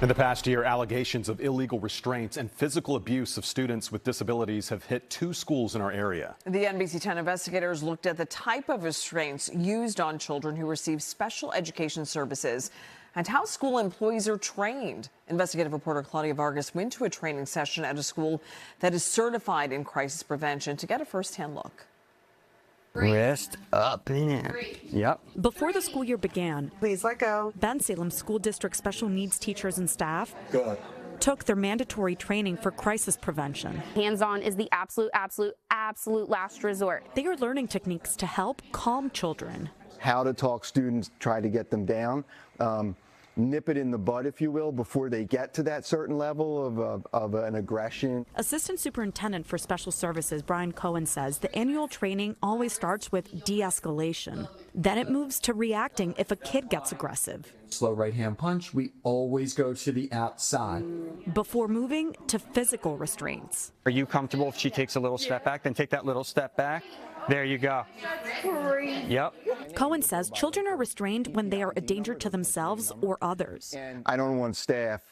In the past year, allegations of illegal restraints and physical abuse of students with disabilities have hit 2 schools in our area. The NBC10 investigators looked at the type of restraints used on children who receive special education services and how school employees are trained. Investigative reporter Claudia Vargas went to a training session at a school that is certified in crisis prevention to get a first-hand look. Wrist up and in. Yep. Before the school year began, please let go. Bensalem School District special needs teachers and staff took their mandatory training for crisis prevention. Hands-on is the absolute last resort. They are learning techniques to help calm children. How to talk students, try to get them down, nip it in the bud, if you will, before they get to that certain level of an aggression. Assistant Superintendent for Special Services Brian Cohen says the annual training always starts with de-escalation. Then it moves to reacting if a kid gets aggressive. Slow right hand punch, we always go to the outside. Before moving to physical restraints. Are you comfortable if she takes a little step back? Then take that little step back. There you go. Yep. Cohen says children are restrained when they are a danger to themselves or others. I don't want staff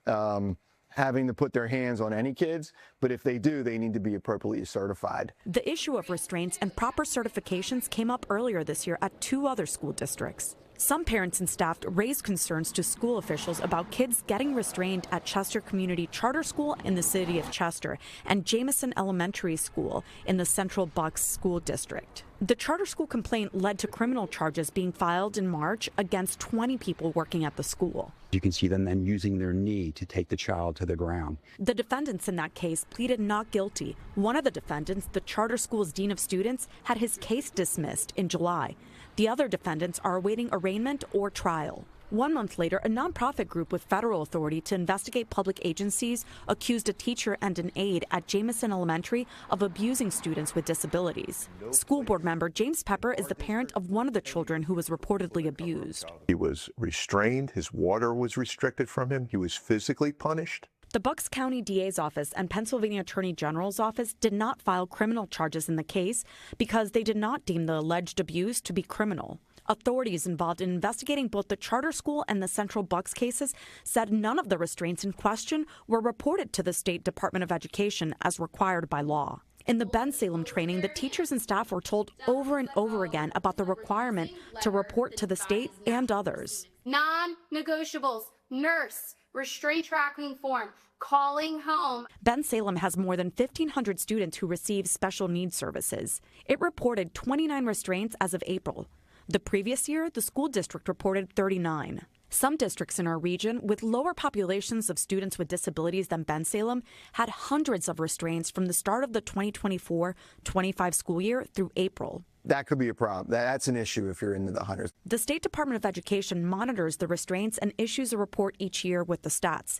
having to put their hands on any kids, but if they do, they need to be appropriately certified. The issue of restraints and proper certifications came up earlier this year at 2 other school districts. Some parents and staff raised concerns to school officials about kids getting restrained at Chester Community Charter School in the city of Chester and Jamison Elementary School in the Central Bucks School District. The charter school complaint led to criminal charges being filed in March against 20 people working at the school. You can see them then using their knee to take the child to the ground. The defendants in that case pleaded not guilty. One of the defendants, the charter school's dean of students, had his case dismissed in July. The other defendants are awaiting arraignment or trial. 1 month later, a nonprofit group with federal authority to investigate public agencies accused a teacher and an aide at Jamison Elementary of abusing students with disabilities. School board member James Pepper is the parent of one of the children who was reportedly abused. He was restrained. His water was restricted from him. He was physically punished. The Bucks County DA's office and Pennsylvania Attorney General's office did not file criminal charges in the case because they did not deem the alleged abuse to be criminal. Authorities involved in investigating both the charter school and the Central Bucks cases said none of the restraints in question were reported to the State Department of Education as required by law. In the Bensalem training, the teachers and staff were told over and over again about the requirement to report to the state and others. Non-negotiables, nurse, restraint tracking form, calling home. Bensalem has more than 1,500 students who receive special needs services. It reported 29 restraints as of April. The previous year, the school district reported 39. Some districts in our region with lower populations of students with disabilities than Bensalem had hundreds of restraints from the start of the 2024-25 school year through April. That could be a problem. That's an issue if you're into the hundreds. The State Department of Education monitors the restraints and issues a report each year with the stats.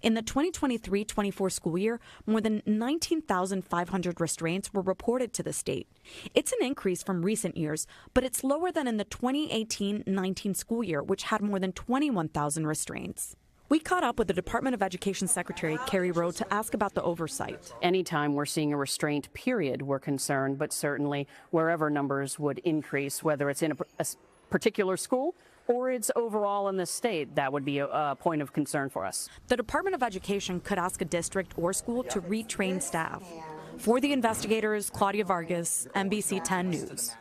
In the 2023-24 school year, more than 19,500 restraints were reported to the state. It's an increase from recent years, but it's lower than in the 2018-19 school year, which had more than 21,000 restraints. We caught up with the Department of Education Secretary Carrie Rowe to ask about the oversight. Anytime we're seeing a restraint period, we're concerned, but certainly wherever numbers would increase, whether it's in a particular school or it's overall in the state, that would be a point of concern for us. The Department of Education could ask a district or school to retrain staff. For the investigators, Claudia Vargas, NBC10 News.